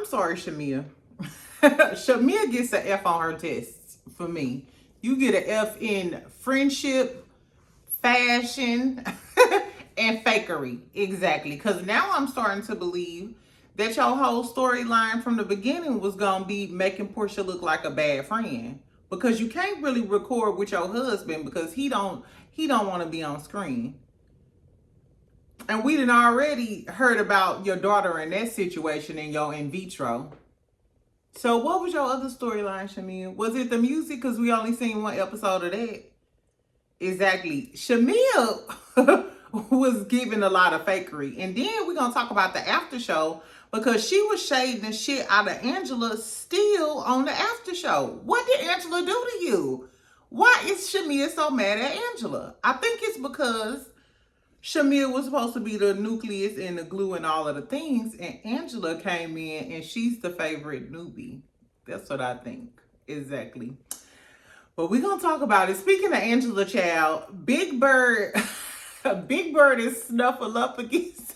sorry, Shamea. Shamea gets an F on her test for me. You get an F in friendship, fashion, and fakery. Exactly. Because now I'm starting to believe that your whole storyline from the beginning was going to be making Porsha look like a bad friend. Because you can't really record with your husband because he don't want to be on screen. And we done already heard about your daughter in that situation in your in vitro. So what was your other storyline, Shamea? Was it the music? Because we only seen one episode of that. Exactly. Shamea was giving a lot of fakery. And then we're going to talk about the after show because she was shading the shit out of Angela still on the after show. What did Angela do to you? Why is Shamea so mad at Angela? I think it's because Shamea was supposed to be the nucleus and the glue and all of the things, and Angela came in and she's the favorite newbie. That's what I think. Exactly. But we're going to talk about it. Speaking of Angela Child, Big Bird is Snuffleupagus.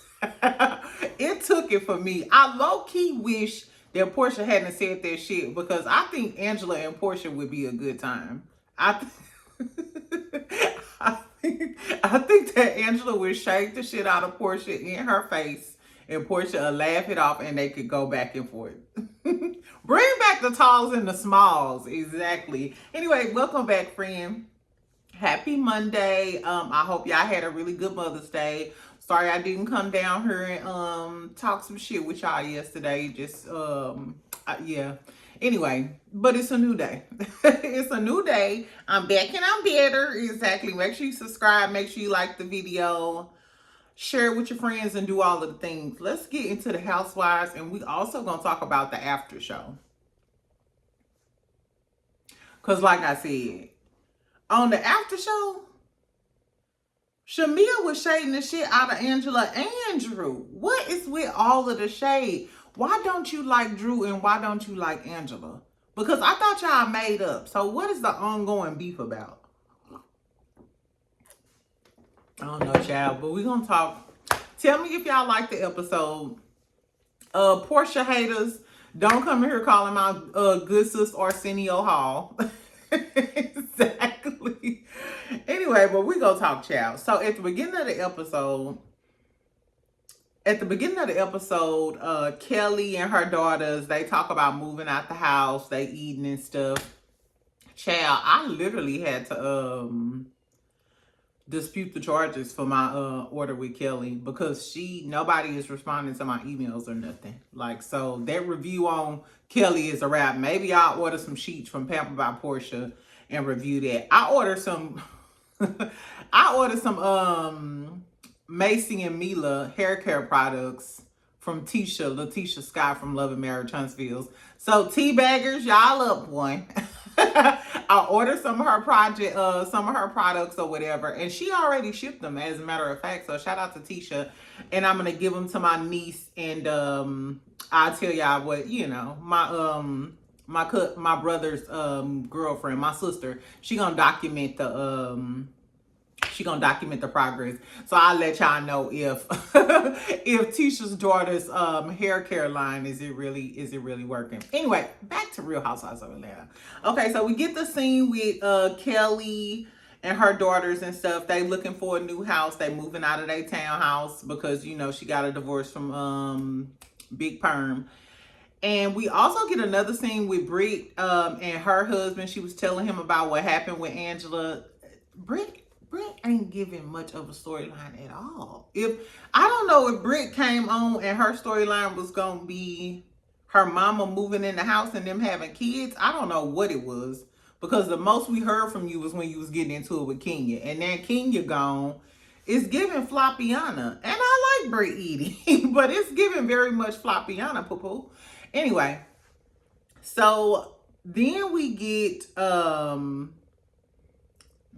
It took it for me. I low-key wish that Porsha hadn't said that shit because I think Angela and Porsha would be a good time. I think that Angela would shake the shit out of Porsha in her face and Porsha would laugh it off and they could go back and forth. Bring back the talls and the smalls. Exactly. Anyway, welcome back, friend. Happy Monday. I hope y'all had a really good Mother's Day. Sorry I didn't come down here and talk some shit with y'all yesterday. Just yeah. Anyway, but it's a new day. It's a new day. I'm back and I'm better. Exactly. Make sure you subscribe. Make sure you like the video. Share it with your friends and do all of the things. Let's get into the Housewives. And we also going to talk about the after show. Because like I said, on the after show, Shamea was shading the shit out of Angela and Drew. What is with all of the shade? Why don't you like Drew and why don't you like Angela? Because I thought y'all made up. So what is the ongoing beef about? I don't know, child, but we're going to talk. Tell me if y'all like the episode. Porsha haters, don't come here calling my good sis Arsenio Hall. Exactly. Anyway, but we going to talk, child. So at the beginning of the episode, Kelly and her daughters, they talk about moving out the house, they eating and stuff. Child, I literally had to dispute the charges for my order with Kelly because nobody is responding to my emails or nothing. Like, so that review on Kelly is a wrap. Maybe I'll order some sheets from Pampered by Porsha and review that. I ordered some Macy and Mila hair care products from Letitia Scott from Love and Marriage Huntsville. So teabaggers, y'all up one. I ordered some of her products or whatever, and she already shipped them, as a matter of fact. So shout out to Tisha, and I'm gonna give them to my niece, and I'll tell y'all what, you know, my brother's girlfriend, my sister, she gonna document the progress. So I'll let y'all know if if Tisha's daughter's hair care line is it really working. Anyway, back to Real Housewives of Atlanta. Okay, so we get the scene with Kelly and her daughters and stuff. They looking for a new house. They moving out of their townhouse because, you know, she got a divorce from Big Perm. And we also get another scene with Britt and her husband. She was telling him about what happened with Angela. Britt ain't giving much of a storyline at all. I don't know if Britt came on and her storyline was gonna be her mama moving in the house and them having kids. I don't know what it was, because the most we heard from you was when you was getting into it with Kenya, and then Kenya gone. It's giving Floppiana, and I like Britt eating, but it's giving very much Floppiana, poo-poo. Anyway, so then we get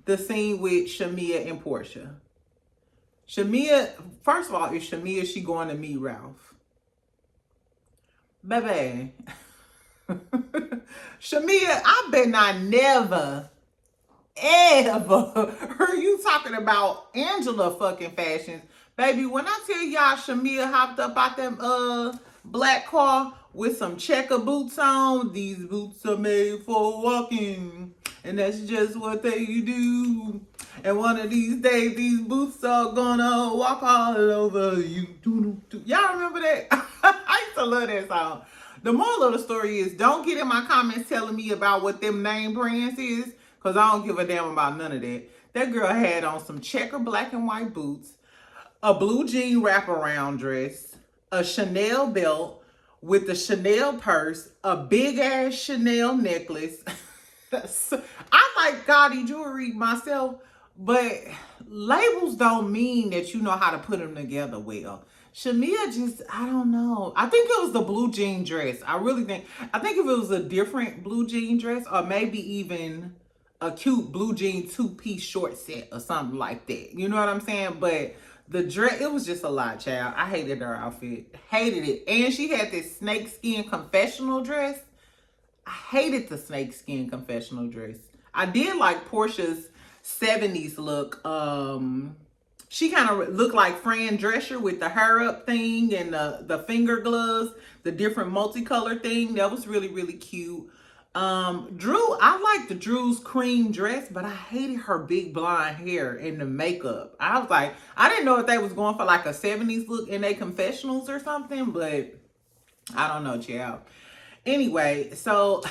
the scene with Shamea and Porsha. Shamea, first of all, is she going to meet Ralph? Baby. Shamea, I bet I never, ever heard you talking about Angela fucking fashions. Baby, when I tell y'all Shamea hopped up out them black car with some checker boots on. These boots are made for walking, and that's just what they do. And one of these days, these boots are gonna walk all over you. Y'all remember that? I used to love that song. The moral of the story is, don't get in my comments telling me about what them name brands is, because I don't give a damn about none of that. That girl had on some checker black and white boots, a blue jean wraparound dress, a Chanel belt with a Chanel purse, a big ass Chanel necklace. I like gaudy jewelry myself, but labels don't mean that you know how to put them together well. Shamea just, I don't know. I think it was the blue jean dress. I think if it was a different blue jean dress, or maybe even a cute blue jean two-piece short set or something like that. You know what I'm saying? But the dress, it was just a lot, child. I hated her outfit. Hated it. And she had this snakeskin confessional dress. I hated the snakeskin confessional dress. I did like Porsha's 70s look. She kind of looked like Fran Drescher with the hair up thing and the finger gloves, the different multicolored thing. That was really, really cute. I liked Drew's cream dress, but I hated her big blonde hair and the makeup. I was like, I didn't know if they was going for like a 70s look in their confessionals or something, but I don't know, child. Anyway, so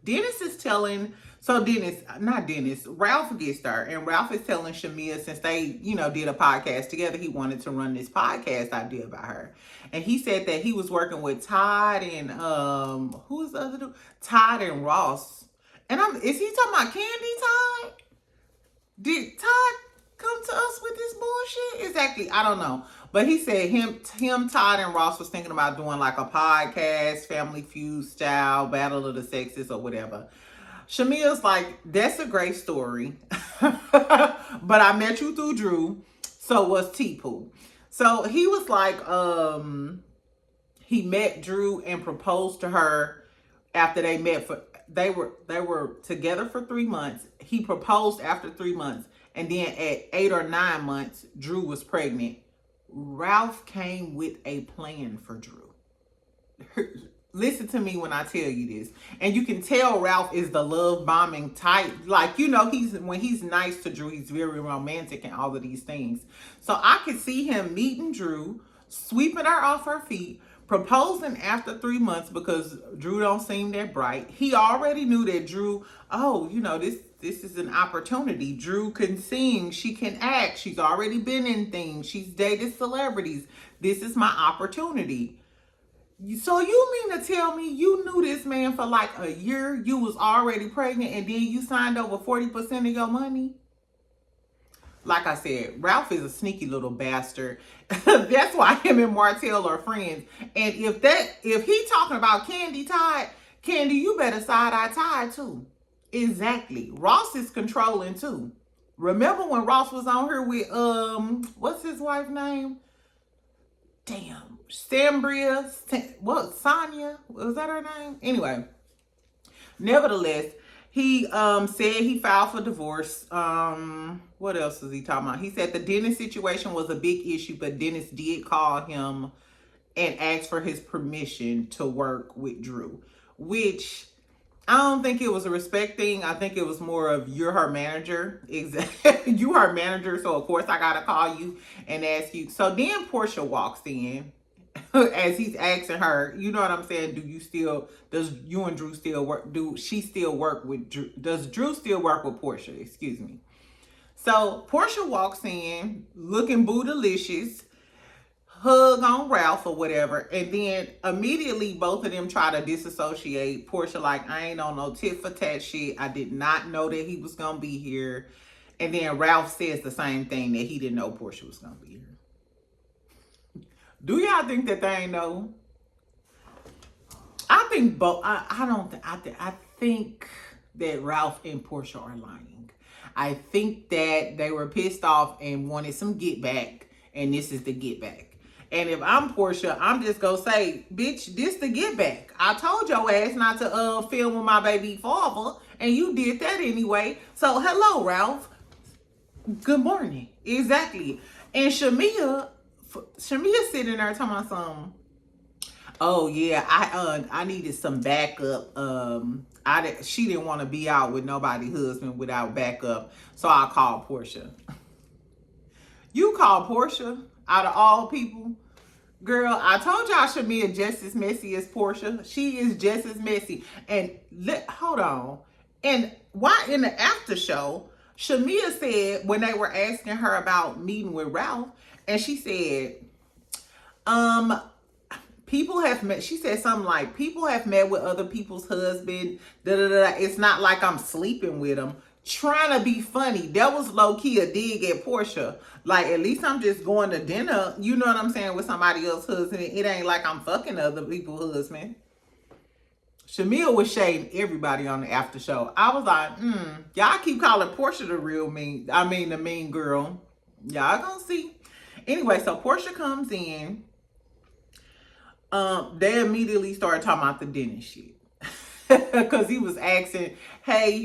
Dennis is telling, Ralph gets there, and Ralph is telling Shamea, since they, did a podcast together, he wanted to run this podcast idea by her. And he said that he was working with Todd and, who was the other dude? Todd and Ross. And is he talking about Candy Todd? Did Todd come to us with this bullshit? Exactly. I don't know. But he said him, Todd, and Ross was thinking about doing like a podcast, Family Feud style, Battle of the Sexes or whatever. Shamea's like, that's a great story. But I met you through Drew. So was T-Poo. So he was like, he met Drew and proposed to her after they met they were together for 3 months. He proposed after 3 months. And then at 8 or 9 months, Drew was pregnant. Ralph came with a plan for Drew. Listen to me when I tell you this. And you can tell Ralph is the love bombing type. Like, when he's nice to Drew, he's very romantic and all of these things. So I could see him meeting Drew, sweeping her off her feet, proposing after 3 months because Drew don't seem that bright. He already knew that Drew, this is an opportunity. Drew can sing. She can act. She's already been in things. She's dated celebrities. This is my opportunity. So you mean to tell me you knew this man for like a year, you was already pregnant, and then you signed over 40% of your money? Like I said, Ralph is a sneaky little bastard. That's why him and Martell are friends. And if he talking about Candy Todd, Candy, you better side-eye Todd too. Exactly. Ross is controlling too. Remember when Ross was on here with what's his wife's name? Damn. Sonia? Was that her name? Anyway. Nevertheless, he said he filed for divorce. What else was he talking about? He said the Dennis situation was a big issue, but Dennis did call him and ask for his permission to work with Drew, which I don't think it was a respect thing. I think it was more of, you're her manager. Exactly. You her manager, so of course I gotta call you and ask you. So then Porsha walks in as he's asking her, you know what I'm saying? Does you and Drew still work? Does Drew still work with Porsha? Excuse me. So Porsha walks in looking bootylicious, hug on Ralph or whatever, and then immediately both of them try to disassociate. Porsha like, I ain't on no tit for tat shit. I did not know that he was gonna be here. And then Ralph says the same thing, that he didn't know Porsha was gonna be here. Do y'all think that they ain't know? I think both. I think that Ralph and Porsha are lying. I think that they were pissed off and wanted some get back, and this is the get back. And if I'm Porsha, I'm just gonna say, bitch, this the get back. I told your ass not to film with my baby father, and you did that anyway. So hello, Ralph. Good morning. Exactly. And Shamea sitting there talking about something. Oh yeah, I needed some backup. She didn't want to be out with nobody husband without backup, so I called Porsha. You called Porsha out of all people, girl. I told y'all Shamea just as messy as Porsha. She is just as messy. And hold on. And why in the after show, Shamea said when they were asking her about meeting with Ralph, and she said, um, people have met, she said something like, people have met with other people's husband, da da da. It's not like I'm sleeping with them. Trying to be funny. That was low key a dig at Porsha. Like, at least I'm just going to dinner, you know what I'm saying, with somebody else's husband. It ain't like I'm fucking other people's husband. Shamea was shading everybody on the after show. I was like, y'all keep calling Porsha the real mean, the mean girl. Y'all gonna see. Anyway, so Porsha comes in. They immediately started talking about the dentist shit. Because he was asking, hey,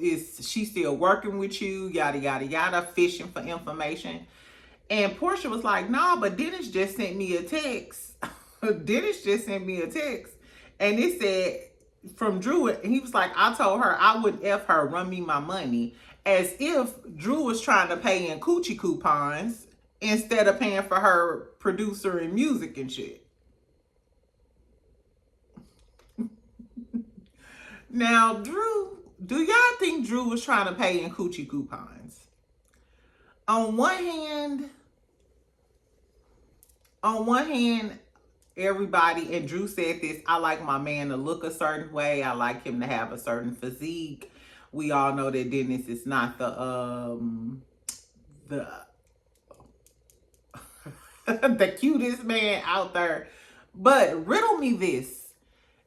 is she still working with you? Yada, yada, yada, fishing for information. And Porsha was like, nah, but Dennis just sent me a text. Dennis just sent me a text. And it said from Drew, and he was like, I told her I wouldn't F her, run me my money. As if Drew was trying to pay in coochie coupons instead of paying for her producer and music and shit. Now, Drew, do y'all think Drew was trying to pay in coochie coupons? On one hand, everybody, and Drew said this, I like my man to look a certain way. I like him to have a certain physique. We all know that Dennis is not the cutest man out there. But riddle me this.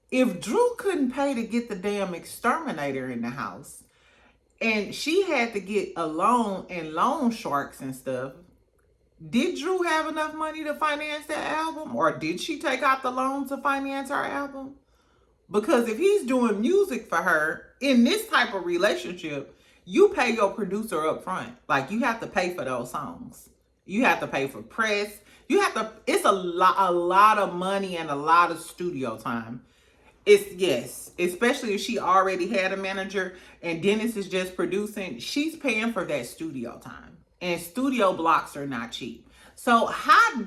If Drew couldn't pay to get the damn exterminator in the house, and she had to get a loan and loan sharks and stuff, did Drew have enough money to finance that album? Or did she take out the loan to finance her album? Because if he's doing music for her, in this type of relationship, you pay your producer up front. Like, you have to pay for those songs. You have to pay for press. It's a lot of money and a lot of studio time. Yes, especially if she already had a manager and Dennis is just producing, she's paying for that studio time. And studio blocks are not cheap. So how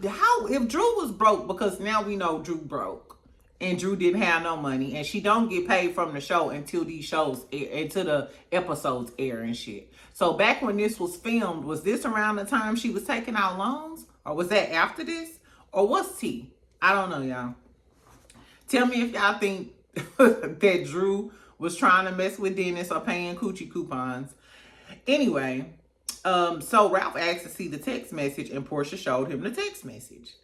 if Drew was broke, because now we know Drew broke and Drew didn't have no money and she don't get paid from the show until these shows until the episodes air and shit. So back when this was filmed, was this around the time she was taking out loans? Or was that after this? Or what's tea? I don't know, y'all. Tell me if y'all think that Drew was trying to mess with Dennis or paying coochie coupons. Anyway, so Ralph asked to see the text message and Porsha showed him the text message.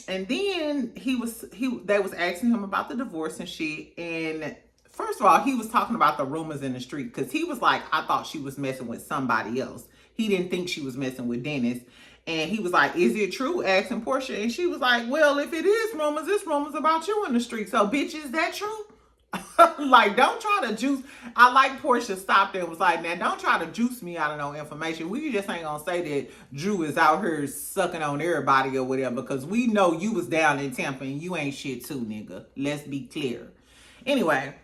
And then they was asking him about the divorce and shit. And first of all, he was talking about the rumors in the street because he was like, I thought she was messing with somebody else. He didn't think she was messing with Dennis. And he was like, is it true? Asking Porsha. And she was like, well, if it is rumors, it's rumors about you in the street. So, bitch, is that true? Like, don't try to juice. I like Porsha stopped there and was like, now, don't try to juice me out of no information. We just ain't going to say that Drew is out here sucking on everybody or whatever. Because we know you was down in Tampa and you ain't shit too, nigga. Let's be clear. Anyway.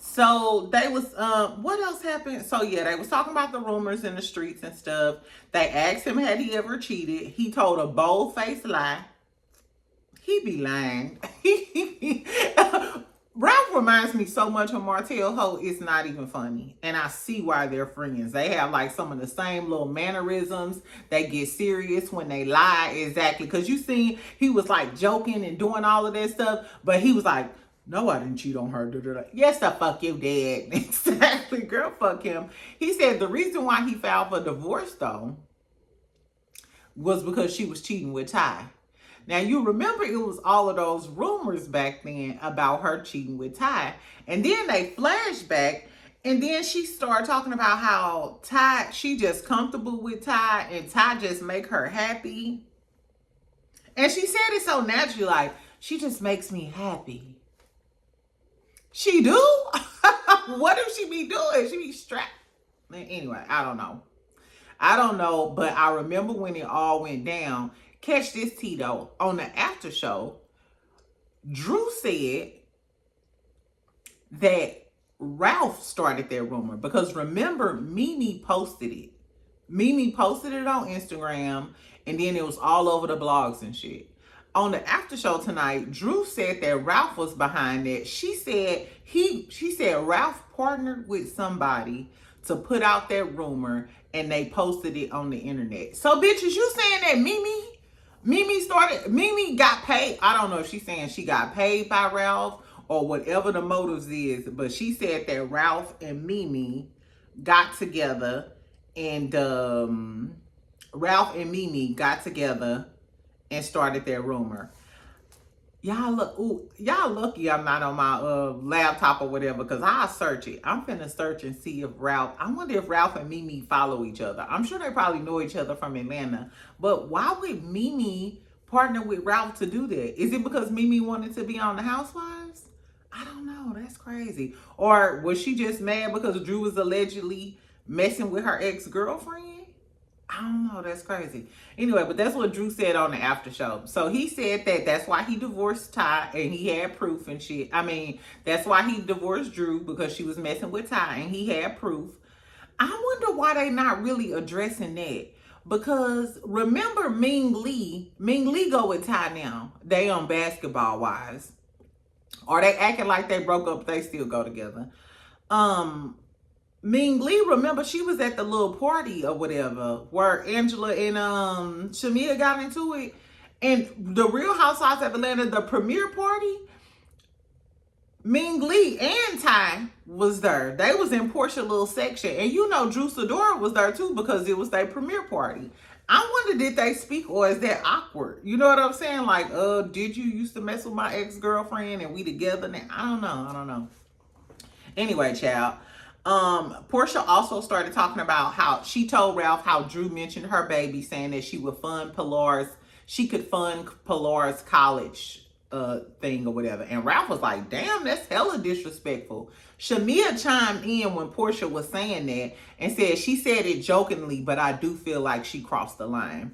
So they was, what else happened? So yeah, they was talking about the rumors in the streets and stuff. They asked him, had he ever cheated? He told a bold-faced lie. He be lying. Ralph reminds me so much of Martell Ho, it's not even funny. And I see why they're friends. They have like some of the same little mannerisms. They get serious when they lie, exactly. Because you see, he was like joking and doing all of that stuff. But he was like, no, I didn't cheat on her. Yes, the fuck your dad. Exactly, girl, fuck him. He said the reason why he filed for divorce, though, was because she was cheating with Ty. Now, you remember it was all of those rumors back then about her cheating with Ty. And then they flashed back, and then she started talking about how Ty, she just comfortable with Ty, and Ty just make her happy. And she said it so naturally, like, she just makes me happy. She do? What if she be doing? She be strapped. Anyway, I don't know, but I remember when it all went down. Catch this tea though. On the after show, Drew said that Ralph started that rumor because remember, Mimi posted it. Mimi posted it on Instagram, and then it was all over the blogs and shit. On the after show tonight, Drew said that Ralph was behind it. She said Ralph partnered with somebody to put out that rumor, and they posted it on the internet. So, bitches, you saying that Mimi got paid? I don't know if she's saying she got paid by Ralph or whatever the motives is, but she said that Ralph and Mimi got together, and Ralph and Mimi got together and started their rumor. Y'all lucky I'm not on my laptop or whatever, because I'll search it. I'm finna search and see if I wonder if Ralph and Mimi follow each other. I'm sure they probably know each other from Atlanta. But why would Mimi partner with Ralph to do that? Is it because Mimi wanted to be on the Housewives? I don't know. That's crazy. Or was she just mad because Drew was allegedly messing with her ex-girlfriend? I don't know. That's crazy. Anyway, but that's what Drew said on the after show. So he said that that's why he divorced Ty, and he had proof and shit. I mean, that's why he divorced Drew, because she was messing with Ty, and he had proof. I wonder why they not really addressing that. Because remember Ming Lee go with Ty now. They on Basketball Wives. Or they acting like they broke up, they still go together. Ming Lee, remember, she was at the little party or whatever where Angela and Shamea got into it. And the Real Housewives of Atlanta, the premiere party, Ming Lee and Ty was there. They was in Porsha little section. And you know Drew Sidora was there too, because it was their premiere party. I wonder, did they speak, or is that awkward? You know what I'm saying? Like, did you used to mess with my ex-girlfriend and we together now? I don't know. Anyway, child. Porsha also started talking about how she told Ralph how Drew mentioned her baby, saying that she could fund Pilar's college thing or whatever. And Ralph was like, damn, that's hella disrespectful. Shamea chimed in when Porsha was saying that and said she said it jokingly, but I do feel like she crossed the line.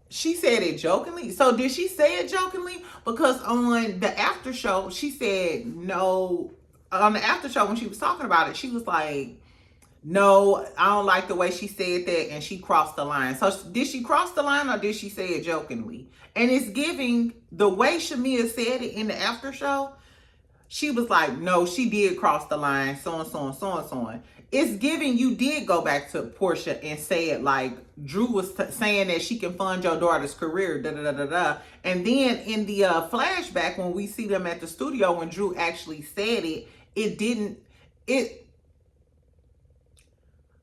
She said it jokingly. So did she say it jokingly? Because on the after show, she said no. On the after show, when she was talking about it, she was like, no, I don't like the way she said that, and she crossed the line. So did she cross the line, or did she say it jokingly? And it's giving, the way Shamea said it in the after show, she was like, no, she did cross the line, so and so and so and so on. It's giving you did go back to Porsha and say it like Drew was saying that she can fund your daughter's career, da da da da da. And then in the flashback, when we see them at the studio, when Drew actually said it,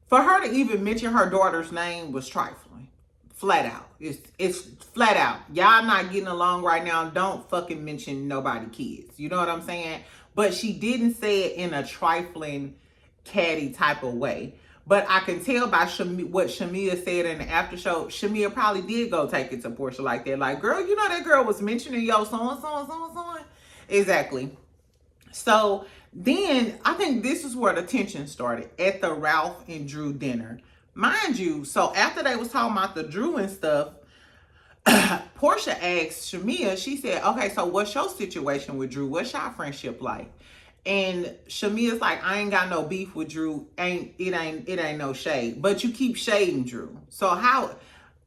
for her to even mention her daughter's name was trifling. Flat out. It's flat out. Y'all not getting along right now. Don't fucking mention nobody kids. You know what I'm saying? But she didn't say it in a trifling, catty type of way. But I can tell by what Shamea said in the after show, Shamea probably did go take it to Porsha like that. Like, girl, you know that girl was mentioning yo so-and-so. Exactly. So then I think this is where the tension started, at the Ralph and Drew dinner. Mind you, so after they was talking about the Drew and stuff, Porsha asked Shamea, she said, okay, so what's your situation with Drew? What's your friendship like? And Shamea's like, I ain't got no beef with Drew. It ain't no shade. But you keep shading Drew. So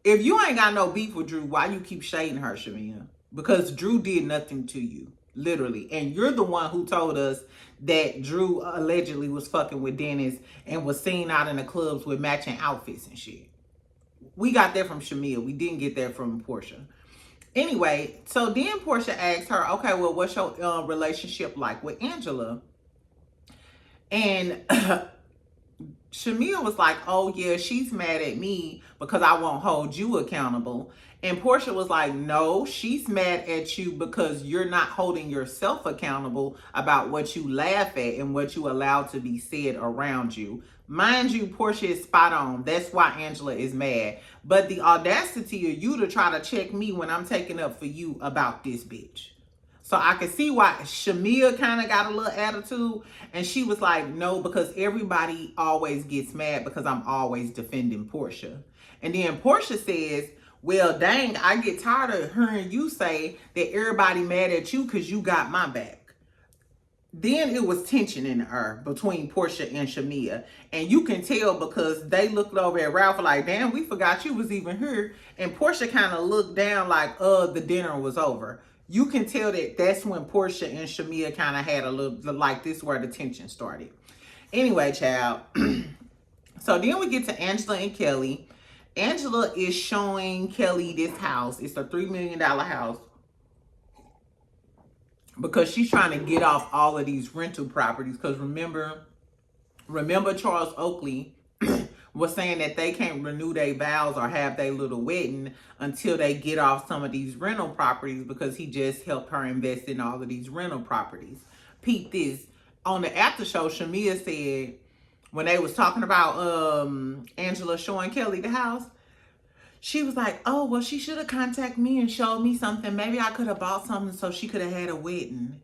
if you ain't got no beef with Drew, why you keep shading her, Shamea? Because Drew did nothing to you. Literally. And you're the one who told us that Drew allegedly was fucking with Dennis and was seen out in the clubs with matching outfits and shit. We got that from Shamea. We didn't get that from Porsha. Anyway, so then Porsha asked her, okay, well, what's your relationship like with Angela? And Shamea was like, oh yeah, she's mad at me because I won't hold you accountable. And Porsha was like, no, she's mad at you because you're not holding yourself accountable about what you laugh at and what you allow to be said around you. Mind you, Porsha is spot on. That's why Angela is mad. But the audacity of you to try to check me when I'm taking up for you about this bitch. So I can see why Shamea kind of got a little attitude. And she was like, no, because everybody always gets mad because I'm always defending Porsha. And then Porsha says, Well, dang, I get tired of hearing you say that everybody mad at you because you got my back. Then it was tension in the air between Porsha and Shamea. And you can tell because they looked over at Ralph like, damn, we forgot you was even here. And Porsha kind of looked down like, the dinner was over. You can tell that that's when Porsha and Shamea kind of had a little, like, this is where the tension started. Anyway, child. So then we get to Angela and Kelly. Angela is showing Kelly this house. It's a $3 million house, because she's trying to get off all of these rental properties. Because remember Charles Oakley was saying that they can't renew their vows or have their little wedding until they get off some of these rental properties, because he just helped her invest in all of these rental properties. Peep this. On the after show, Shamea said, when they was talking about Angela showing Kelly the house, she was like, oh, well, she should have contacted me and showed me something. Maybe I could have bought something so she could have had a wedding.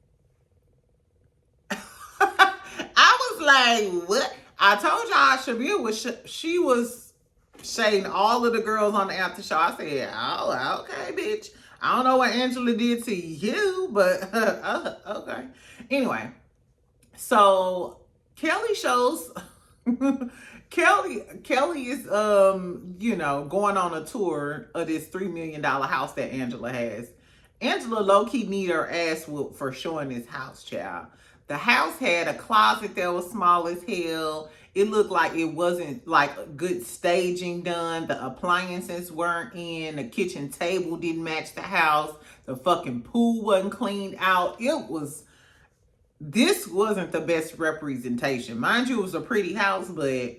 I was like, what? I told y'all Shamea was, she was shading all of the girls on the after show. I said, oh, okay, bitch. I don't know what Angela did to you, but okay. Anyway, so Kelly shows... Kelly is going on a tour of this $3 million house that Angela has. Angela low-key need her ass whooped for showing this house, child. The house had a closet that was small as hell. It looked like it wasn't like good staging done. The appliances weren't in. The kitchen table didn't match the house. The fucking pool wasn't cleaned out. This wasn't the best representation. Mind you, it was a pretty house, but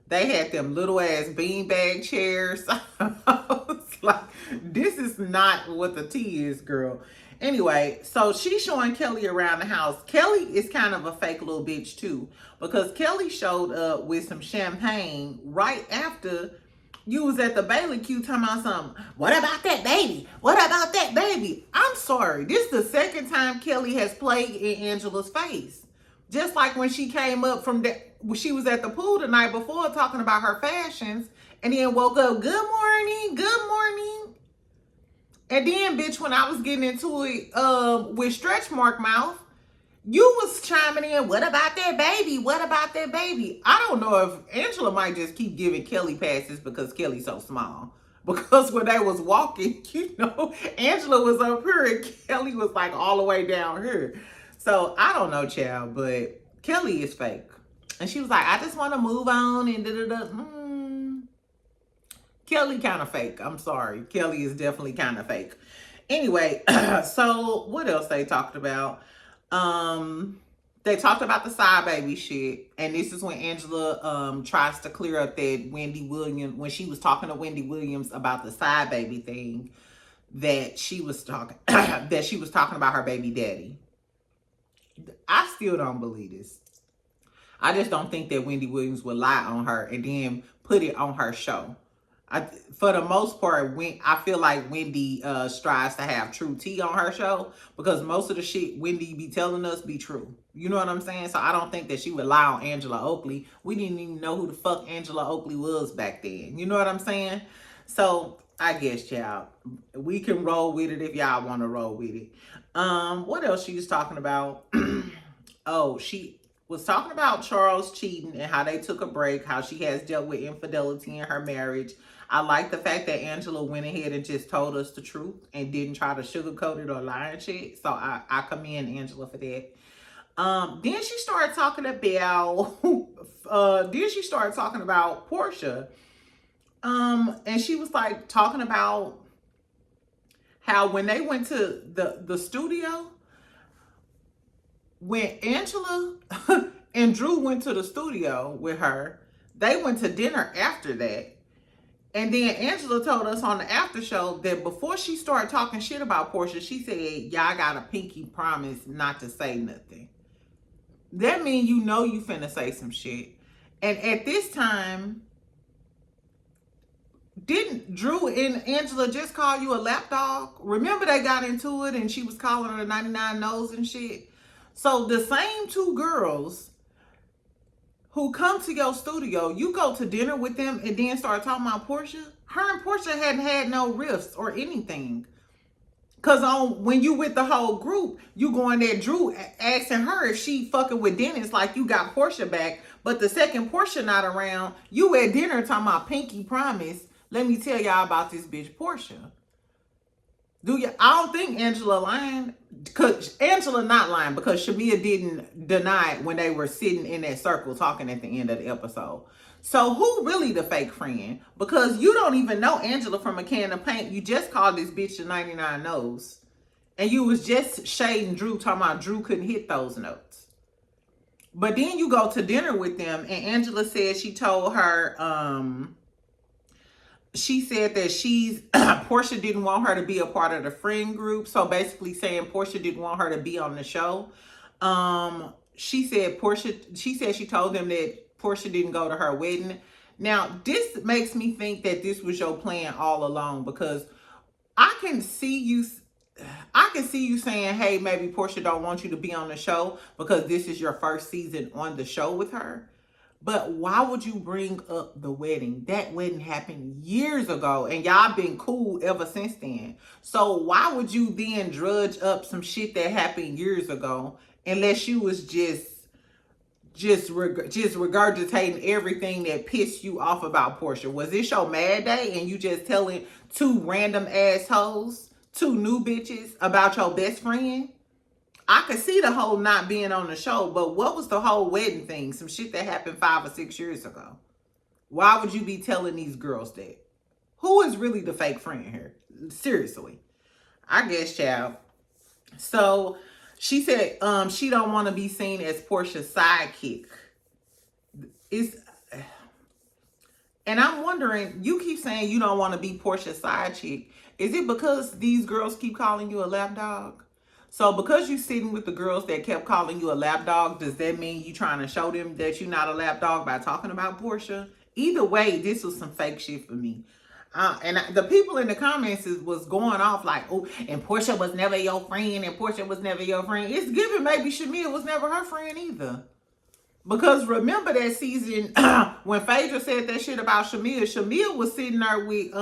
they had them little ass beanbag chairs. I was like, this is not what the tea is, girl. Anyway, so she's showing Kelly around the house. Kelly is kind of a fake little bitch too, because Kelly showed up with some champagne right after you was at the Bailey queue talking about something. What about that baby? What about that baby? I'm sorry. This is the second time Kelly has played in Angela's face. Just like when she came up from she was at the pool the night before talking about her fashions, and then woke up, good morning, good morning. And then, bitch, when I was getting into it with stretch mark mouth, you was chiming in, what about that baby? What about that baby? I don't know if Angela might just keep giving Kelly passes because Kelly's so small. Because when they was walking, Angela was up here and Kelly was like all the way down here. So I don't know, child, but Kelly is fake. And she was like, I just want to move on and da-da-da. Kelly kind of fake. I'm sorry. Kelly is definitely kind of fake. Anyway, so what else they talked about? They talked about the side baby shit. And this is when Angela tries to clear up that Wendy Williams, when she was talking to Wendy Williams about the side baby thing, that she was talking about her baby daddy. I still don't believe this. I just don't think that Wendy Williams would lie on her and then put it on her show. For the most part, I feel like Wendy strives to have true tea on her show, because most of the shit Wendy be telling us be true. You know what I'm saying? So I don't think that she would lie on Angela Oakley. We didn't even know who the fuck Angela Oakley was back then. You know what I'm saying? So I guess, y'all, we can roll with it if y'all want to roll with it. What else she was talking about? Oh, she was talking about Charles cheating and how they took a break, how she has dealt with infidelity in her marriage. I like the fact that Angela went ahead and just told us the truth and didn't try to sugarcoat it or lie and shit. So I commend Angela for that. Then she started talking about Porsha. And she was like talking about how when they went to the studio, when Angela and Drew went to the studio with her, they went to dinner after that. And then Angela told us on the after show that before she started talking shit about Porsha, she said, y'all got a pinky promise not to say nothing. That means you finna say some shit. And at this time, didn't Drew and Angela just call you a lapdog? Remember they got into it and she was calling her 99 nose and shit? So the same two girls who come to your studio, you go to dinner with them and then start talking about Porsha? Her and Porsha hadn't had no rifts or anything. Cause when you with the whole group, you going there, Drew asking her if she fucking with Dennis, like you got Porsha back. But the second Porsha not around, you at dinner talking about Pinky Promise. Let me tell y'all about this bitch Porsha. Do you? I don't think Angela lying. Cause Angela not lying because Shamea didn't deny it when they were sitting in that circle talking at the end of the episode. So who really the fake friend? Because you don't even know Angela from a can of paint. You just called this bitch the 99 Nose. And you was just shading Drew, talking about Drew couldn't hit those notes. But then you go to dinner with them and Angela said she told her, she said that Porsha didn't want her to be a part of the friend group. So basically saying Porsha didn't want her to be on the show. She said she told them that Porsha didn't go to her wedding. Now, this makes me think that this was your plan all along because I can see you saying, hey, maybe Porsha don't want you to be on the show because this is your first season on the show with her. But why would you bring up the wedding? That wedding happened years ago and y'all been cool ever since then. So why would you then drudge up some shit that happened years ago unless you was just regurgitating everything that pissed you off about Porsha? Was this your mad day and you just telling two random assholes, two new bitches about your best friend? I could see the whole not being on the show, but what was the whole wedding thing? Some shit that happened 5 or 6 years ago. Why would you be telling these girls that? Who is really the fake friend here? Seriously. I guess, child. So she said she don't want to be seen as Porsha's sidekick. And I'm wondering, you keep saying you don't want to be Porsha's side chick. Is it because these girls keep calling you a lapdog? So because you sitting with the girls that kept calling you a lapdog, does that mean you trying to show them that you're not a lapdog by talking about Porsha? Either way, this was some fake shit for me. And the people in the comments was going off like, oh, and Porsha was never your friend, and Porsha was never your friend. It's given maybe Shamea was never her friend either. Because remember that season when Phaedra said that shit about Shamea, Shamea was sitting there with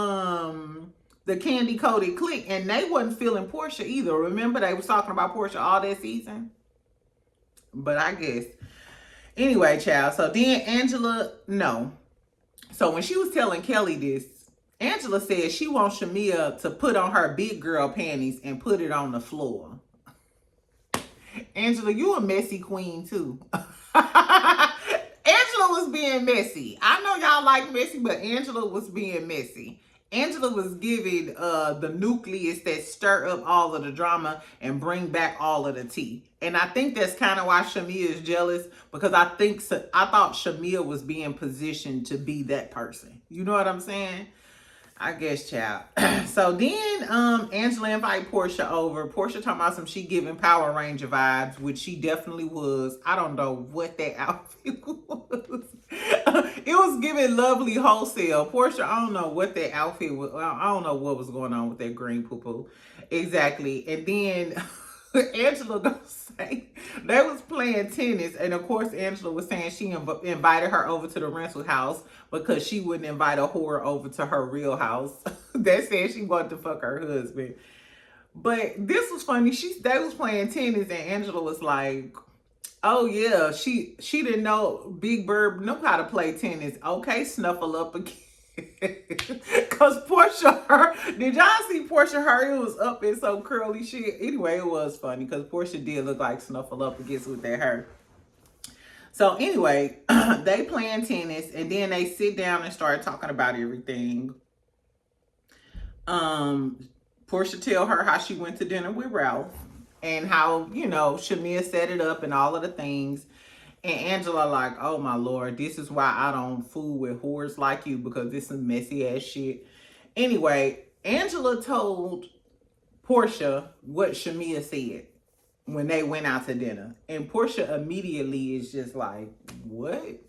the candy coated clique and they wasn't feeling Porsha either. Remember they was talking about Porsha all that season? But I guess. Anyway, child. So then Angela, no. So when she was telling Kelly this, Angela said she wants Shamea to put on her big girl panties and put it on the floor. Angela, you a messy queen too. Angela was being messy. I know y'all like messy, but Angela was being messy. Angela was giving the nucleus that stir up all of the drama and bring back all of the tea. And I think that's kind of why Shamea is jealous, because I thought Shamea was being positioned to be that person. You know what I'm saying? I guess, child. So then Angela invited Porsha over. Porsha talking about some she giving Power Ranger vibes, which she definitely was. I don't know what that outfit was. It was giving Lovely Wholesale. Porsha, I don't know what that outfit was. I don't know what was going on with that green poo-poo. Exactly. And then Angela gonna say they was playing tennis, and of course Angela was saying she invited her over to the rental house because she wouldn't invite a whore over to her real house. That said she wanted to fuck her husband. But this was funny. They was playing tennis, and Angela was like, "Oh yeah, she didn't know Big Bird knew how to play tennis." Okay, snuffle up again. Cause Porsha, did y'all see Porsha? It was up in some curly shit. Anyway, it was funny because Porsha did look like Snuffle Up against with that hair. So anyway, they playing tennis and then they sit down and start talking about everything. Porsha tell her how she went to dinner with Ralph and how, Shamea set it up and all of the things. And Angela like, oh my Lord, this is why I don't fool with whores like you, because this is messy ass shit. Anyway, Angela told Porsha what Shamea said when they went out to dinner. And Porsha immediately is just like, what?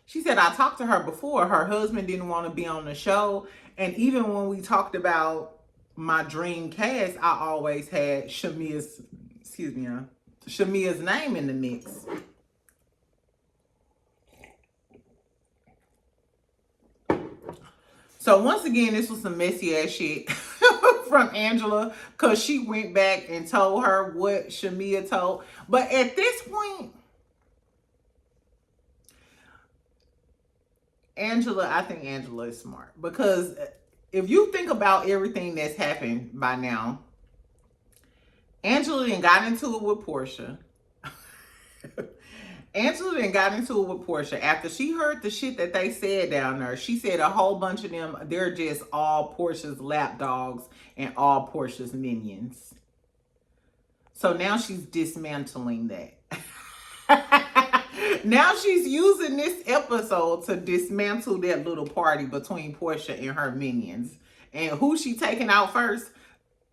She said, I talked to her before. Her husband didn't want to be on the show. And even when we talked about my dream cast, I always had Shamea's name in the mix. So once again, this was some messy ass shit from Angela, because she went back and told her what Shamea told. But at this point, I think Angela is smart, because if you think about everything that's happened by now, Angela then got into it with Porsha. Angela then got into it with Porsha after she heard the shit that they said down there. She said a whole bunch of them, they're just all Porsha's lapdogs and all Porsha's minions. So now she's dismantling that. Now she's using this episode to dismantle that little party between Porsha and her minions. And who she taking out first?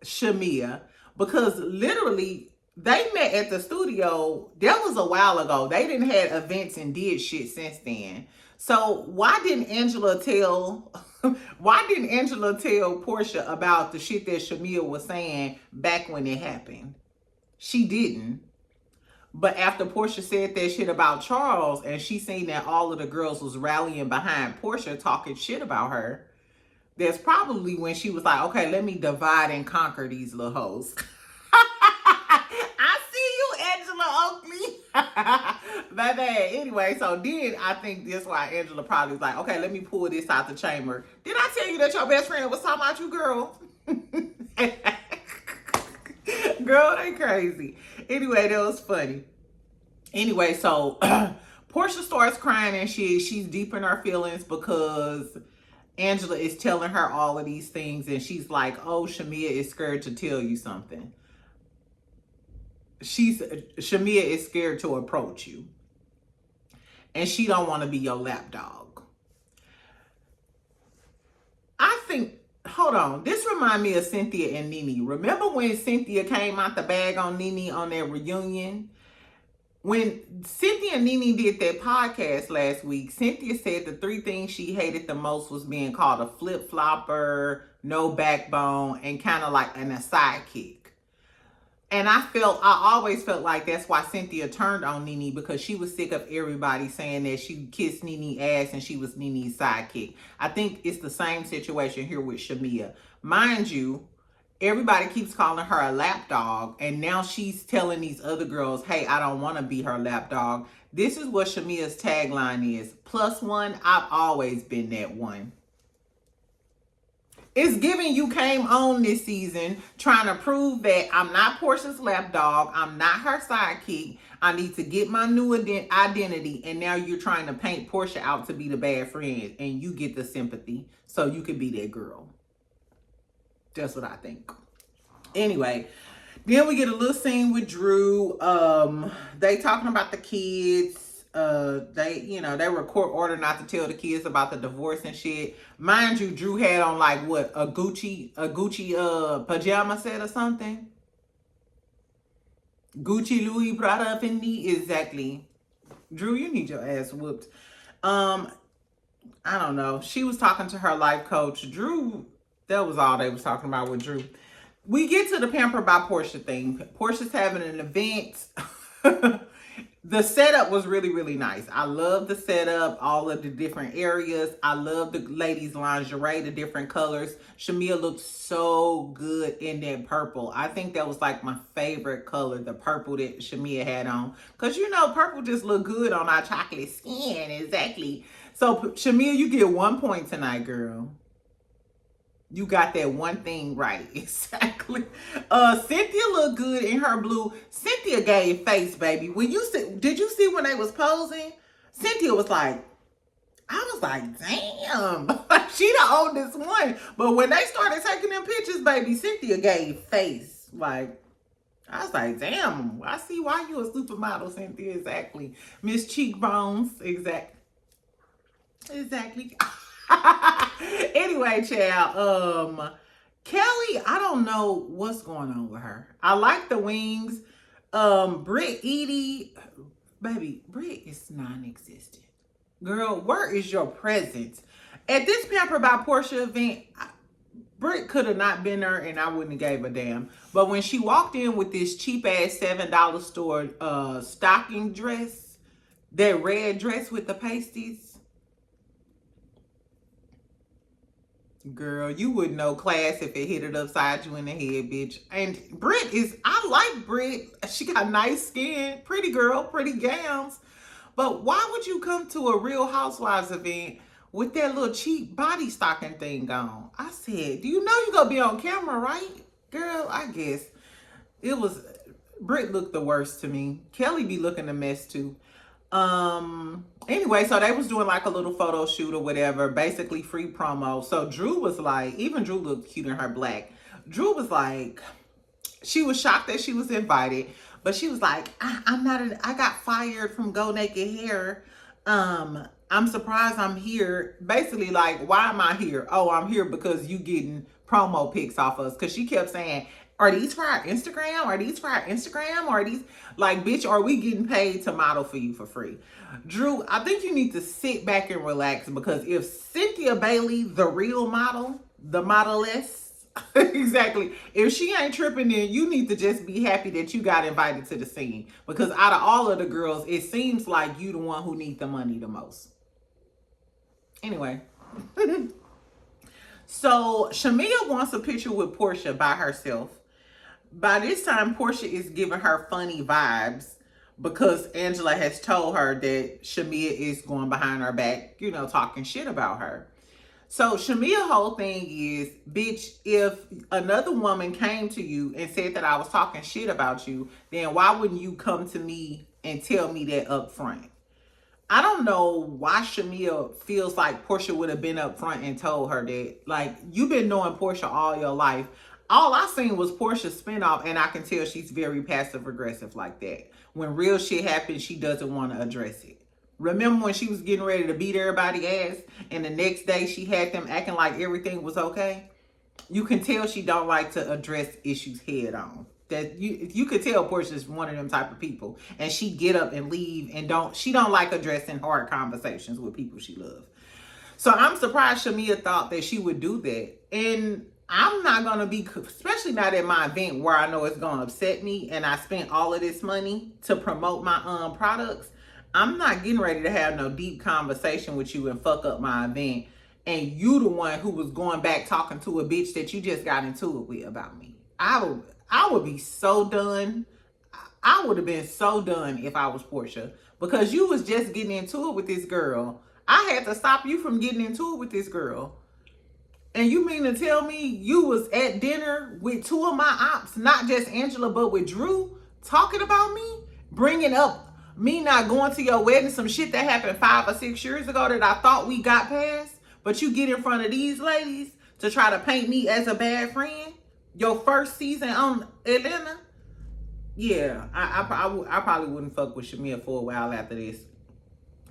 Shamea. Because literally, they met at the studio. That was a while ago. They didn't had events and did shit since then. So why didn't Angela tell Porsha about the shit that Shamea was saying back when it happened? She didn't. But after Porsha said that shit about Charles, and she seen that all of the girls was rallying behind Porsha talking shit about her, that's probably when she was like, okay, let me divide and conquer these little hoes. I see you, Angela Oakley. Baby. Anyway, so then I think that's why Angela probably was like, okay, let me pull this out the chamber. Did I tell you that your best friend was talking about you, girl? Girl, they crazy. Anyway, that was funny. Anyway, so Porsha starts crying and she's deep in her feelings because Angela is telling her all of these things, and she's like, oh, Shamea is scared to tell you something. Shamea is scared to approach you. And she don't want to be your lapdog. I think, hold on, this reminds me of Cynthia and Nene. Remember when Cynthia came out the bag on Nene on their reunion? When Cynthia and Nene did that podcast last week, Cynthia said the 3 things she hated the most was being called a flip-flopper, no backbone, and kind of like a sidekick. And I always felt like that's why Cynthia turned on Nene, because she was sick of everybody saying that she kissed Nene's ass and she was Nene's sidekick. I think it's the same situation here with Shamea. Mind you, everybody keeps calling her a lapdog, and now she's telling these other girls, hey, I don't want to be her lapdog. This is what Shamea's tagline is. +1, I've always been that one. It's giving you came on this season trying to prove that I'm not Porsha's lapdog. I'm not her sidekick. I need to get my new identity. And now you're trying to paint Porsha out to be the bad friend, and you get the sympathy so you can be that girl. That's what I think. Anyway, then we get a little scene with Drew. They talking about the kids. They were court ordered not to tell the kids about the divorce and shit. Mind you, Drew had on like what, a Gucci pajama set or something. Gucci, Louis, Prada, Fendi, exactly. Drew, you need your ass whooped. I don't know. She was talking to her life coach. Drew, that was all they was talking about with Drew. We get to the Pamper by Porsha thing. Porsha's having an event. The setup was really, really nice. I love the setup, all of the different areas. I love the ladies' lingerie, the different colors. Shamea looked so good in that purple. I think that was like my favorite color, the purple that Shamea had on. Because, purple just look good on our chocolate skin. Exactly. So, Shamea, you get 1 point tonight, girl. You got that one thing right. Exactly. Cynthia looked good in her blue. Cynthia gave face, baby. Did you see when they was posing? Cynthia was like, I was like, damn. She the oldest one. But when they started taking them pictures, baby, Cynthia gave face. Like, I was like, damn, I see why you a supermodel, Cynthia. Exactly. Miss Cheekbones. Exactly. Anyway, child, Kelly, I don't know what's going on with her. I like the wings. Britt, Edie, baby, Britt is non-existent. Girl, where is your presence? At this Pamper by Porsha event, Britt could have not been there and I wouldn't have gave a damn. But when she walked in with this cheap ass $7 store stocking dress, that red dress with the pasties, Girl, you wouldn't know class if it hit it upside you in the head, bitch. And Britt I like Britt. She got nice skin, pretty girl, pretty gowns. But why would you come to a Real Housewives event with that little cheap body stocking thing on? I said, do you know you gonna be on camera, right? Girl, I guess. It was, Britt looked the worst to me. Kelly be looking a mess too. Anyway, so they was doing like a little photo shoot or whatever, basically free promo. So Drew was like, even Drew looked cute in her black. Drew was like, she was shocked that she was invited, but she was like, I got fired from Go Naked Hair. I'm surprised I'm here. Basically, like, why am I here? Oh, I'm here because you getting promo pics off us. Because she kept saying, are these for our Instagram? Are these for our Instagram? Or are these, like, bitch, are we getting paid to model for you for free? Drew, I think you need to sit back and relax, because if Cynthia Bailey, the real model, the modeless, exactly, if she ain't tripping, then you need to just be happy that you got invited to the scene. Because out of all of the girls, it seems like you the one who need the money the most. Anyway. So Shamea wants a picture with Porsha by herself. By this time, Porsha is giving her funny vibes because Angela has told her that Shamea is going behind her back, you know, talking shit about her. So Shamea's whole thing is, bitch, if another woman came to you and said that I was talking shit about you, then why wouldn't you come to me and tell me that up front? I don't know why Shamea feels like Porsha would have been up front and told her that. Like, you've been knowing Porsha all your life. All I seen was Porsha's spinoff, and I can tell she's very passive aggressive like that. When real shit happens, she doesn't want to address it. Remember when she was getting ready to beat everybody's ass, and the next day she had them acting like everything was okay? You can tell she don't like to address issues head on. That you could tell Porsha's one of them type of people, and she get up and leave, and she don't like addressing hard conversations with people she loves. So I'm surprised Shamea thought that she would do that. And I'm not going to be, especially not at my event where I know it's going to upset me and I spent all of this money to promote my products. I'm not getting ready to have no deep conversation with you and fuck up my event. And you the one who was going back talking to a bitch that you just got into it with about me. I would be so done. I would have been so done if I was Porsha, because you was just getting into it with this girl. I had to stop you from getting into it with this girl. And you mean to tell me you was at dinner with two of my ops, not just Angela, but with Drew, talking about me? Bringing up me not going to your wedding, some shit that happened 5 or 6 years ago that I thought we got past. But you get in front of these ladies to try to paint me as a bad friend? Your first season on Atlanta? Yeah, I probably wouldn't fuck with Shamea for a while after this.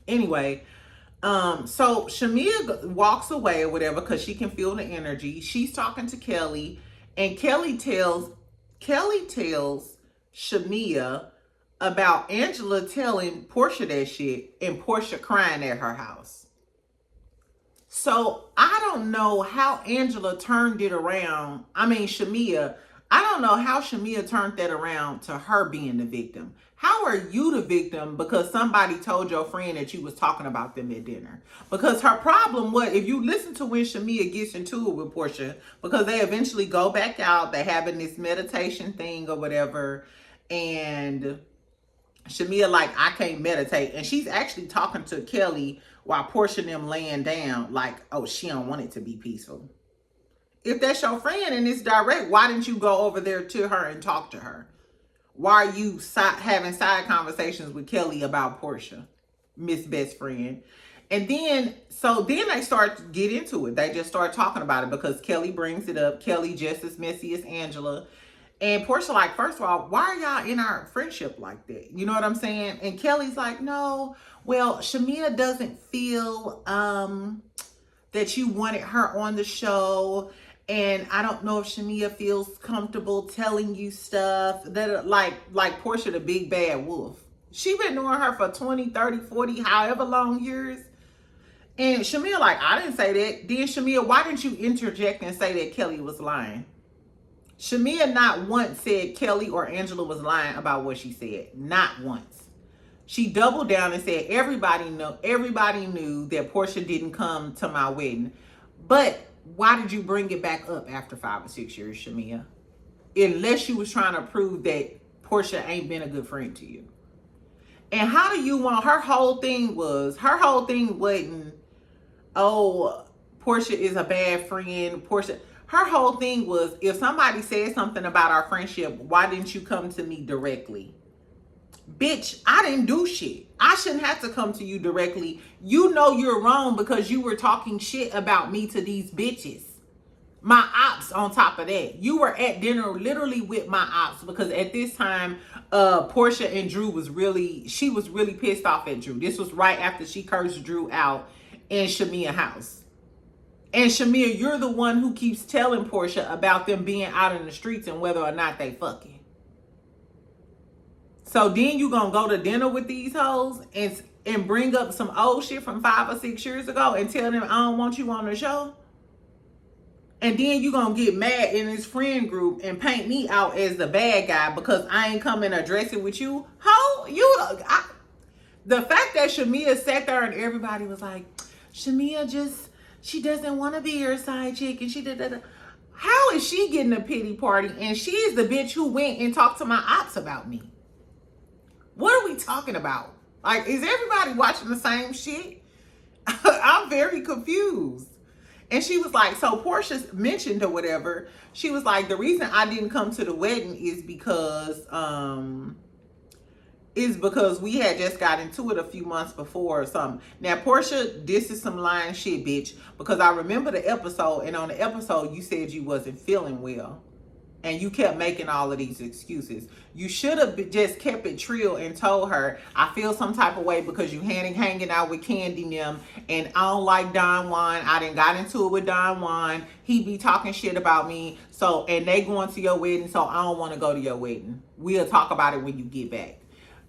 Anyway, so Shamea walks away or whatever because she can feel the energy. She's talking to Kelly, and Kelly tells Shamea about Angela telling Porsha that shit and Porsha crying at her house. So I don't know how Angela turned it around. I mean, Shamea, I don't know how Shamea turned that around to her being the victim. How are you the victim because somebody told your friend that you was talking about them at dinner? Because her problem was, if you listen to when Shamea gets into it with Porsha, because they eventually go back out, they having this meditation thing or whatever, and Shamea like, I can't meditate. And she's actually talking to Kelly while Porsha and them laying down like, oh, she don't want it to be peaceful. If that's your friend and it's direct, why didn't you go over there to her and talk to her? Why are you having side conversations with Kelly about Porsha, Miss Best Friend? And then, so then they start to get into it. They just start talking about it because Kelly brings it up. Kelly just as messy as Angela. And Porsha like, first of all, why are y'all in our friendship like that? You know what I'm saying? And Kelly's like, no, well, Shamea doesn't feel that you wanted her on the show. And I don't know if Shamea feels comfortable telling you stuff that like Porsha the big bad wolf. She been knowing her for 20, 30, 40, however long years. And Shamea like, I didn't say that. Then Shamea, why didn't you interject and say that Kelly was lying? Shamea not once said Kelly or Angela was lying about what she said. Not once. She doubled down and said everybody knew that Porsha didn't come to my wedding. But why did you bring it back up after 5 or 6 years, Shamea? Unless you was trying to prove that Porsha ain't been a good friend to you. And how do you want, her whole thing wasn't, oh, Porsha is a bad friend. Porsha, her whole thing was, if somebody said something about our friendship, why didn't you come to me directly? Bitch, I didn't do shit. I shouldn't have to come to you directly. You know you're wrong because you were talking shit about me to these bitches. My ops on top of that. You were at dinner literally with my ops because at this time, Porsha and Drew she was really pissed off at Drew. This was right after she cursed Drew out in Shamea house. And Shamea, you're the one who keeps telling Porsha about them being out in the streets and whether or not they fucking. So then you gonna go to dinner with these hoes and bring up some old shit from 5 or 6 years ago and tell them I don't want you on the show? And then you gonna get mad in this friend group and paint me out as the bad guy because I ain't coming to address it with you? The fact that Shamea sat there and everybody was like, Shamea she doesn't want to be your side chick and she did. How is she getting a pity party and she is the bitch who went and talked to my ops about me? What are we talking about? Like, is everybody watching the same shit? I'm very confused. And she was like, so Porsha mentioned or whatever, she was like, the reason I didn't come to the wedding is because we had just got into it a few months before or something. Now, Porsha, this is some lying shit, bitch, because I remember the episode, and on the episode, you said you wasn't feeling well. And you kept making all of these excuses. You should have just kept it trill and told her, I feel some type of way because you hanging out with Candy and them, and I don't like Don Juan. I done got into it with Don Juan. He be talking shit about me. So, and they going to your wedding, so I don't want to go to your wedding. We'll talk about it when you get back.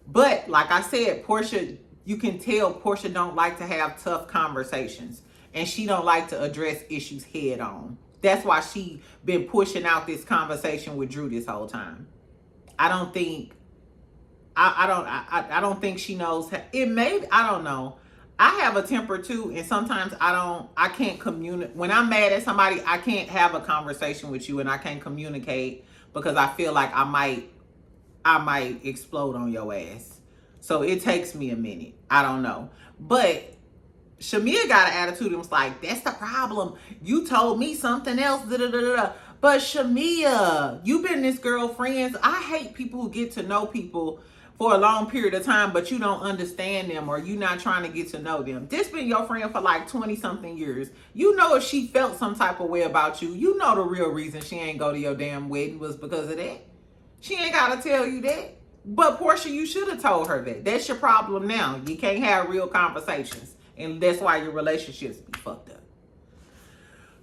But like I said, Porsha, you can tell Porsha don't like to have tough conversations. And she don't like to address issues head on. That's why she been pushing out this conversation with Drew this whole time. I don't think she knows how, it may, I don't know. I have a temper too, and sometimes I can't communicate. When I'm mad at somebody, I can't have a conversation with you and I can't communicate because I feel like I might explode on your ass. So it takes me a minute. I don't know. But Shamea got an attitude and was like, that's the problem. You told me something else. Da, da, da, da. But Shamea, you've been this girlfriend. I hate people who get to know people for a long period of time, but you don't understand them or you not trying to get to know them. This been your friend for like 20 something years. You know, if she felt some type of way about you, you know the real reason she ain't go to your damn wedding was because of that. She ain't got to tell you that. But Porsha, you should have told her that. That's your problem now. You can't have real conversations. And that's why your relationships be fucked up.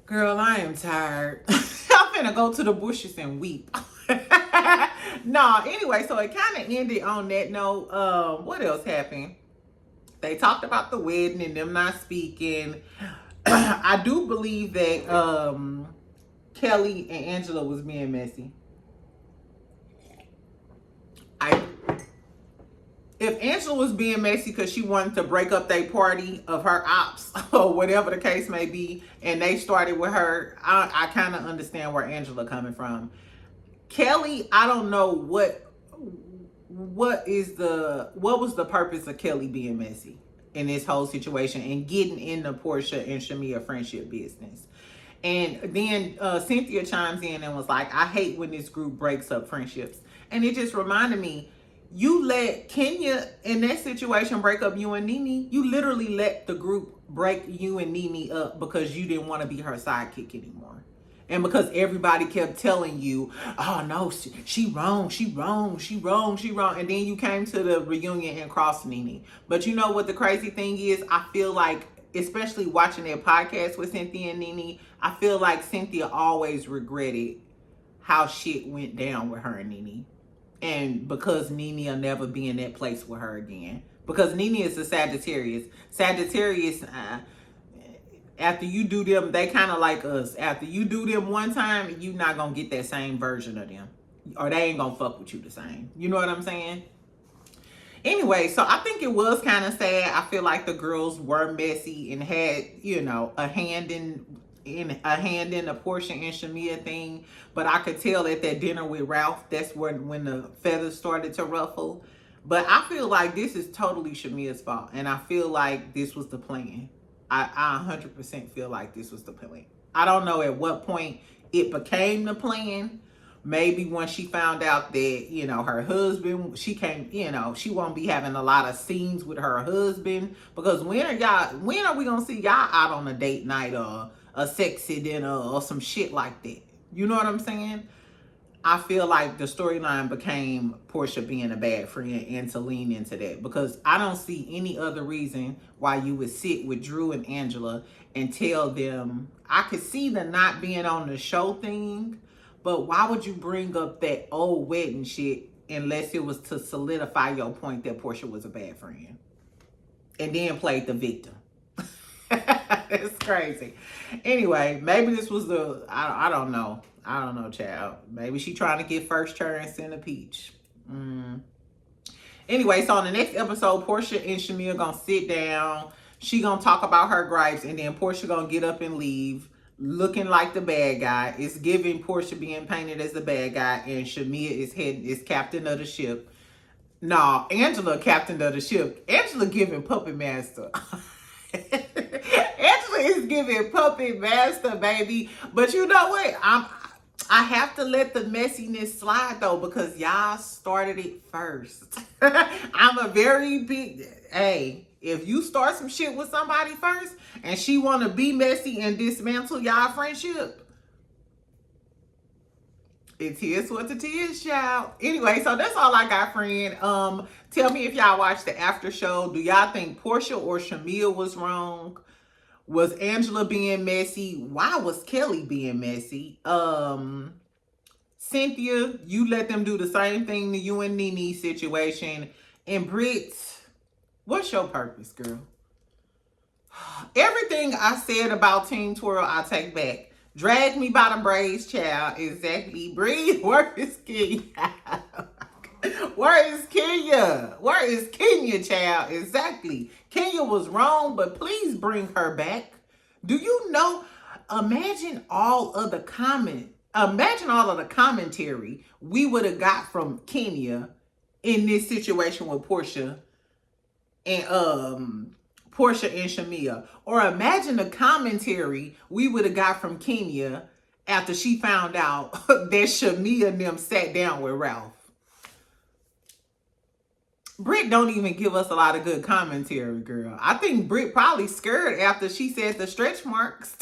Girl, I am tired. I'm finna go to the bushes and weep. Anyway, so it kind of ended on that note. What else happened? They talked about the wedding and them not speaking. I do believe that Kelly and Angela was being messy. If Angela was being messy because she wanted to break up their party of her ops or whatever the case may be, and they started with her, I kind of understand where Angela coming from. Kelly, I don't know what was the purpose of Kelly being messy in this whole situation and getting in the Porsha and Shamea friendship business. And then Cynthia chimes in and was like, I hate when this group breaks up friendships. And it just reminded me, you let Kenya in that situation break up you and Nene. You literally let the group break you and Nene up because you didn't want to be her sidekick anymore. And because everybody kept telling you, oh no, she wrong. And then you came to the reunion and crossed Nene. But you know what the crazy thing is? I feel like, especially watching their podcast with Cynthia and Nene, I feel like Cynthia always regretted how shit went down with her and Nene. And because Nene will never be in that place with her again. Because Nene is a Sagittarius. Sagittarius, after you do them, they kind of like us. After you do them one time, you not going to get that same version of them. Or they ain't going to fuck with you the same. You know what I'm saying? Anyway, so I think it was kind of sad. I feel like the girls were messy and had, a hand in a hand in the Porsha and Shamea thing, but I could tell at that dinner with Ralph, that's when the feathers started to ruffle. But I feel like this is totally Shamea's fault, and I feel like this was the plan. I 100% feel like this was the plan. I don't know at what point it became the plan. Maybe when she found out that, you know, her husband, she can't, you know, she won't be having a lot of scenes with her husband. Because when are we going to see y'all out on a date night or a sexy dinner or some shit like that? You know what I'm saying? I feel like the storyline became Porsha being a bad friend and to lean into that. Because I don't see any other reason why you would sit with Drew and Angela and tell them, I could see the not being on the show thing, but why would you bring up that old wedding shit unless it was to solidify your point that Porsha was a bad friend? And then played the victim. It's crazy. Anyway, maybe this was I don't know. I don't know, child. Maybe she trying to get first chance in a peach. Anyway, so on the next episode, Porsha and Shamea gonna sit down. She gonna talk about her gripes, and then Porsha gonna get up and leave, looking like the bad guy. It's giving Porsha being painted as the bad guy, and Shamea is captain of the ship. No, Angela captain of the ship. Angela giving puppet master. Angela is giving puppet master, baby. But you know what? I have to let the messiness slide though, because y'all started it first. I'm a very big, hey, if you start some shit with somebody first and she want to be messy and dismantle y'all friendship, it is what it is, y'all. Anyway, so that's all I got, friend. Tell me if y'all watched the after show. Do y'all think Porsha or Shamea was wrong? Was Angela being messy? Why was Kelly being messy? Cynthia, you let them do the same thing to you and Nene situation. And Britt, what's your purpose, girl? Everything I said about Team Twirl, I take back. Drag me by the braids, child. Exactly. Breathe. Where is Kenya? Where is Kenya? Where is Kenya, child? Exactly. Kenya was wrong, but please bring her back. Do you know? Imagine all of the commentary we would have got from Kenya in this situation with Porsha and Shamea. Or imagine the commentary we would have got from Kenya after she found out that Shamea and them sat down with Ralph. Britt don't even give us a lot of good commentary, girl. I think Britt probably scared after she said the stretch marks,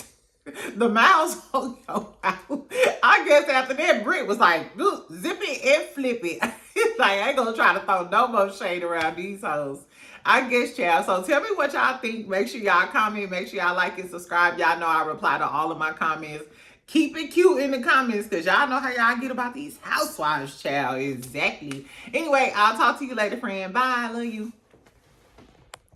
the miles on your mouth. I guess after that, Britt was like, zip it and flip it. Like, I ain't gonna try to throw no more shade around these hoes. I guess, y'all. So tell me what y'all think. Make sure y'all comment. Make sure y'all like and subscribe. Y'all know I reply to all of my comments. Keep it cute in the comments, because y'all know how y'all get about these housewives, child. Exactly. Anyway, I'll talk to you later, friend. Bye. Love you.